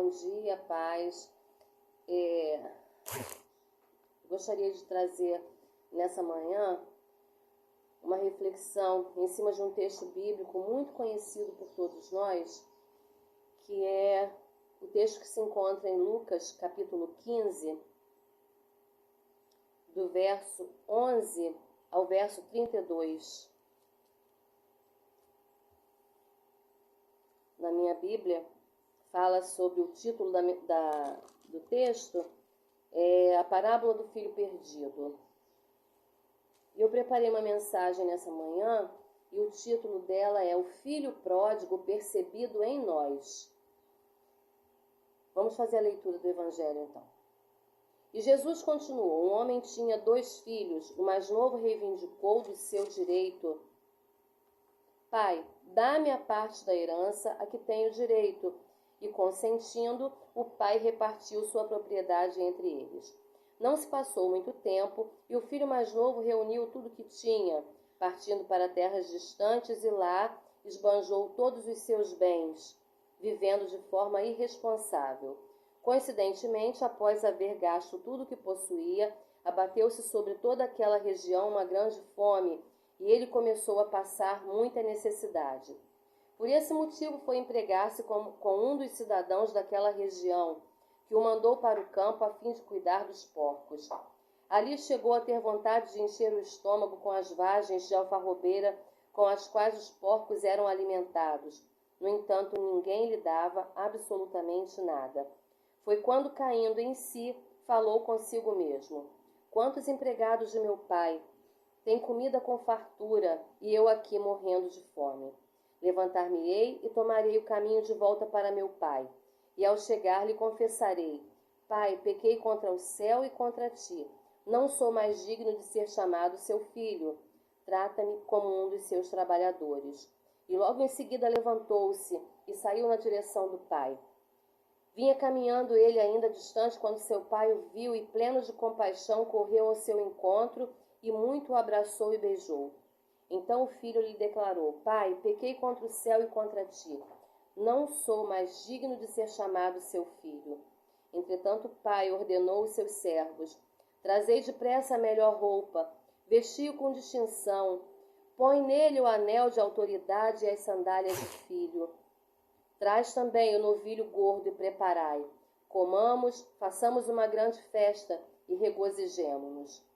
Bom dia, paz. Gostaria de trazer nessa manhã uma reflexão em cima de um texto bíblico muito conhecido por todos nós, que é o texto que se encontra em Lucas, capítulo 15, do verso 11 ao verso 32. Na minha Bíblia, fala sobre o título do texto, a parábola do filho perdido. Eu preparei uma mensagem nessa manhã e o título dela é O Filho Pródigo Percebido em Nós. Vamos fazer a leitura do Evangelho então. E Jesus continuou: um homem tinha 2 filhos, o mais novo reivindicou do seu direito: Pai, dá-me a parte da herança a que tenho direito. E consentindo, o pai repartiu sua propriedade entre eles. Não se passou muito tempo, e o filho mais novo reuniu tudo que tinha, partindo para terras distantes, e lá esbanjou todos os seus bens, vivendo de forma irresponsável. Coincidentemente, após haver gasto tudo o que possuía, abateu-se sobre toda aquela região uma grande fome, e ele começou a passar muita necessidade. Por esse motivo foi empregar-se com um dos cidadãos daquela região, que o mandou para o campo a fim de cuidar dos porcos. Ali chegou a ter vontade de encher o estômago com as vagens de alfarrobeira com as quais os porcos eram alimentados. No entanto, ninguém lhe dava absolutamente nada. Foi quando, caindo em si, falou consigo mesmo: quantos empregados de meu pai têm comida com fartura, e eu aqui morrendo de fome? Levantar-me-ei e tomarei o caminho de volta para meu pai. E ao chegar lhe confessarei: Pai, pequei contra o céu e contra ti. Não sou mais digno de ser chamado seu filho. Trata-me como um dos seus trabalhadores. E logo em seguida levantou-se e saiu na direção do pai. Vinha caminhando ele ainda distante quando seu pai o viu e, pleno de compaixão, correu ao seu encontro e muito o abraçou e beijou. Então o filho lhe declarou: Pai, pequei contra o céu e contra ti. Não sou mais digno de ser chamado seu filho. Entretanto o pai ordenou os seus servos: Trazei depressa a melhor roupa, vestiu com distinção, põe nele o anel de autoridade e as sandálias de filho. Traz também o novilho gordo e preparai. Comamos, façamos uma grande festa e regozijemo-nos.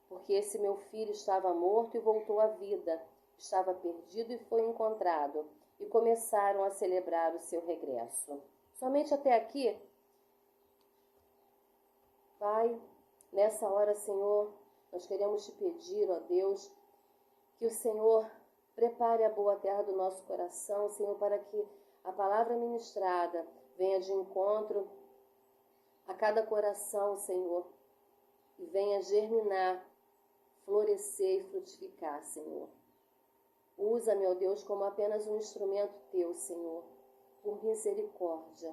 Porque esse meu filho estava morto e voltou à vida, estava perdido e foi encontrado, e começaram a celebrar o seu regresso. Somente até aqui? Pai, nessa hora, Senhor, nós queremos te pedir, ó Deus, que o Senhor prepare a boa terra do nosso coração, Senhor, para que a palavra ministrada venha de encontro a cada coração, Senhor, e venha germinar, florescer e frutificar, Senhor. Usa-me, ó Deus, como apenas um instrumento teu, Senhor, por misericórdia,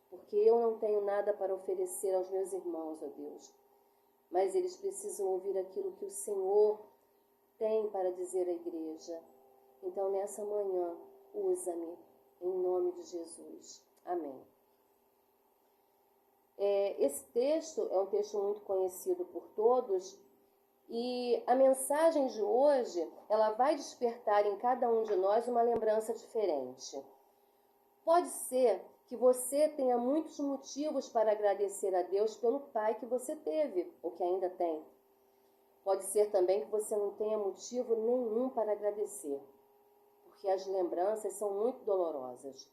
porque eu não tenho nada para oferecer aos meus irmãos, ó Deus, mas eles precisam ouvir aquilo que o Senhor tem para dizer à igreja. Então, nessa manhã, usa-me, em nome de Jesus. Amém. Esse texto é um texto muito conhecido por todos, e a mensagem de hoje, ela vai despertar em cada um de nós uma lembrança diferente. Pode ser que você tenha muitos motivos para agradecer a Deus pelo pai que você teve, ou que ainda tem. Pode ser também que você não tenha motivo nenhum para agradecer, porque as lembranças são muito dolorosas.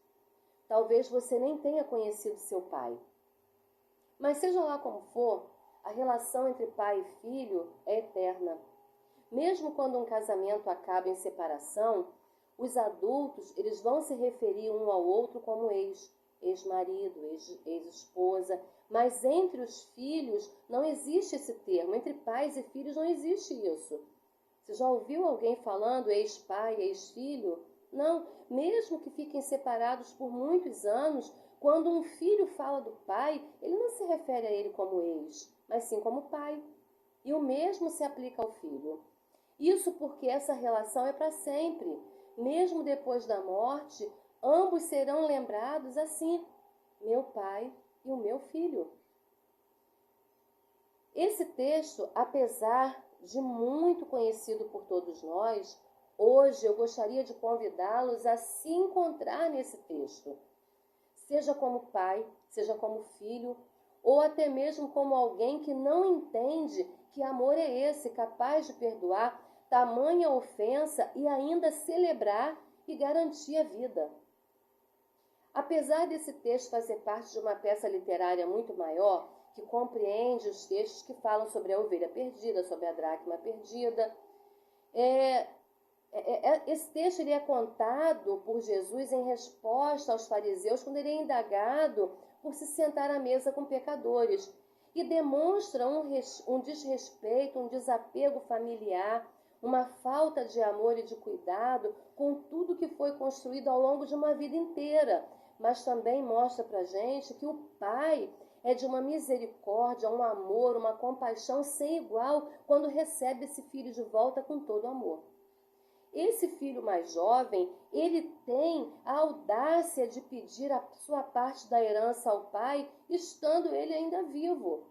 Talvez você nem tenha conhecido seu pai. Mas seja lá como for, a relação entre pai e filho é eterna. Mesmo quando um casamento acaba em separação, os adultos eles vão se referir um ao outro como ex-marido, ex-esposa, mas entre os filhos não existe esse termo. Entre pais e filhos não existe isso. Você já ouviu alguém falando ex-pai, ex-filho? Não, mesmo que fiquem separados por muitos anos, quando um filho fala do pai, ele não se refere a ele como ex, mas sim como pai. E o mesmo se aplica ao filho. Isso porque essa relação é para sempre. Mesmo depois da morte, ambos serão lembrados assim. meu pai e o meu filho. Esse texto, apesar de muito conhecido por todos nós, hoje eu gostaria de convidá-los a se encontrar nesse texto, seja como pai, seja como filho, ou até mesmo como alguém que não entende que amor é esse, capaz de perdoar tamanha ofensa e ainda celebrar e garantir a vida. Apesar desse texto fazer parte de uma peça literária muito maior, que compreende os textos que falam sobre a ovelha perdida, sobre a dracma perdida, esse texto ele é contado por Jesus em resposta aos fariseus quando ele é indagado por se sentar à mesa com pecadores e demonstra um desrespeito, um desapego familiar, uma falta de amor e de cuidado com tudo que foi construído ao longo de uma vida inteira, mas também mostra para a gente que o Pai é de uma misericórdia, um amor, uma compaixão sem igual quando recebe esse filho de volta com todo amor. Esse filho mais jovem, ele tem a audácia de pedir a sua parte da herança ao pai, estando ele ainda vivo.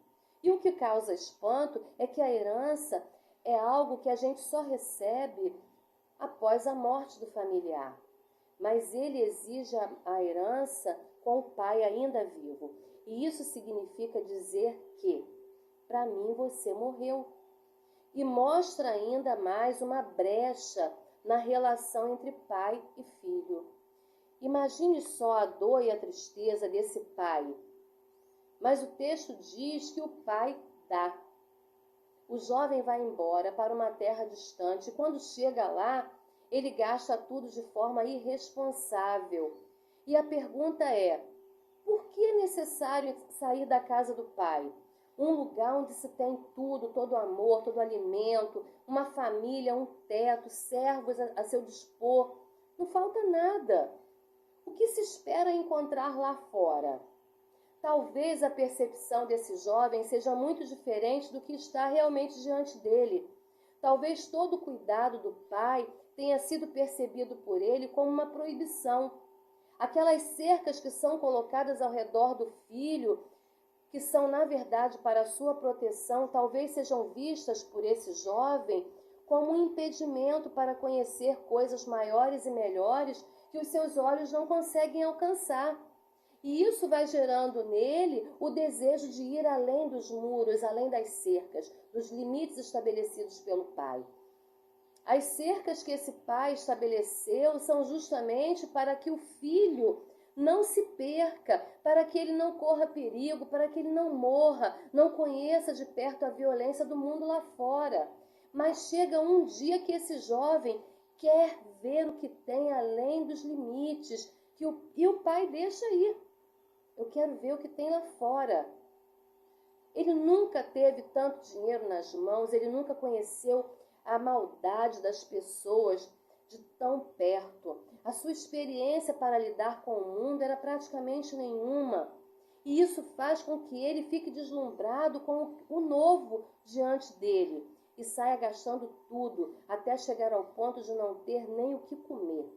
E o que causa espanto é que a herança é algo que a gente só recebe após a morte do familiar. Mas ele exige a herança com o pai ainda vivo. E isso significa dizer que, para mim, você morreu. E mostra ainda mais uma brecha na relação entre pai e filho. Imagine só a dor e a tristeza desse pai. Mas o texto diz que o pai dá. O jovem vai embora para uma terra distante e quando chega lá, ele gasta tudo de forma irresponsável. E a pergunta é: por que é necessário sair da casa do pai? Um lugar onde se tem tudo, todo amor, todo alimento, uma família, um teto, servos a seu dispor. Não falta nada. O que se espera encontrar lá fora? Talvez a percepção desse jovem seja muito diferente do que está realmente diante dele. Talvez todo o cuidado do pai tenha sido percebido por ele como uma proibição. Aquelas cercas que são colocadas ao redor do filho, que são, na verdade, para a sua proteção, talvez sejam vistas por esse jovem como um impedimento para conhecer coisas maiores e melhores que os seus olhos não conseguem alcançar. E isso vai gerando nele o desejo de ir além dos muros, além das cercas, dos limites estabelecidos pelo pai. As cercas que esse pai estabeleceu são justamente para que o filho não se perca, para que ele não corra perigo, para que ele não morra, não conheça de perto a violência do mundo lá fora. Mas chega um dia que esse jovem quer ver o que tem além dos limites, e o pai deixa ir. Eu quero ver o que tem lá fora. Ele nunca teve tanto dinheiro nas mãos, ele nunca conheceu a maldade das pessoas de tão perto. A sua experiência para lidar com o mundo era praticamente nenhuma. E isso faz com que ele fique deslumbrado com o novo diante dele e saia gastando tudo até chegar ao ponto de não ter nem o que comer.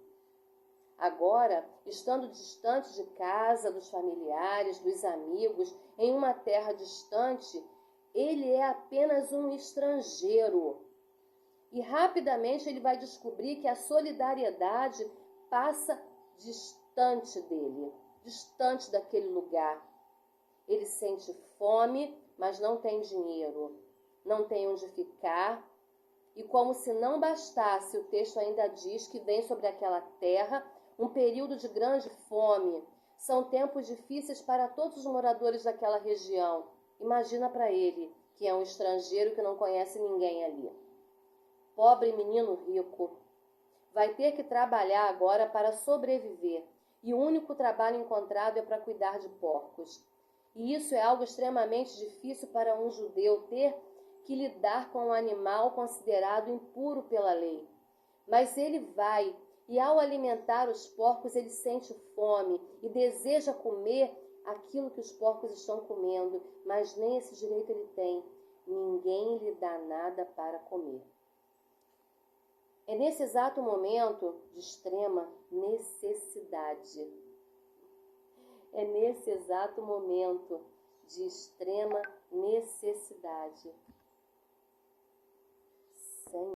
Agora, estando distante de casa, dos familiares, dos amigos, em uma terra distante, ele é apenas um estrangeiro. E rapidamente ele vai descobrir que a solidariedade passa distante dele, distante daquele lugar. Ele sente fome, mas não tem dinheiro, não tem onde ficar. E como se não bastasse, o texto ainda diz que vem sobre aquela terra um período de grande fome. São tempos difíceis para todos os moradores daquela região. Imagina para ele, que é um estrangeiro que não conhece ninguém ali. Pobre menino rico, vai ter que trabalhar agora para sobreviver. E o único trabalho encontrado é para cuidar de porcos. E isso é algo extremamente difícil para um judeu ter que lidar com um animal considerado impuro pela lei. Mas ele vai, e ao alimentar os porcos ele sente fome e deseja comer aquilo que os porcos estão comendo, mas nem esse direito ele tem. Ninguém lhe dá nada para comer. É nesse exato momento de extrema necessidade. é nesse exato momento de extrema necessidade. Senhor.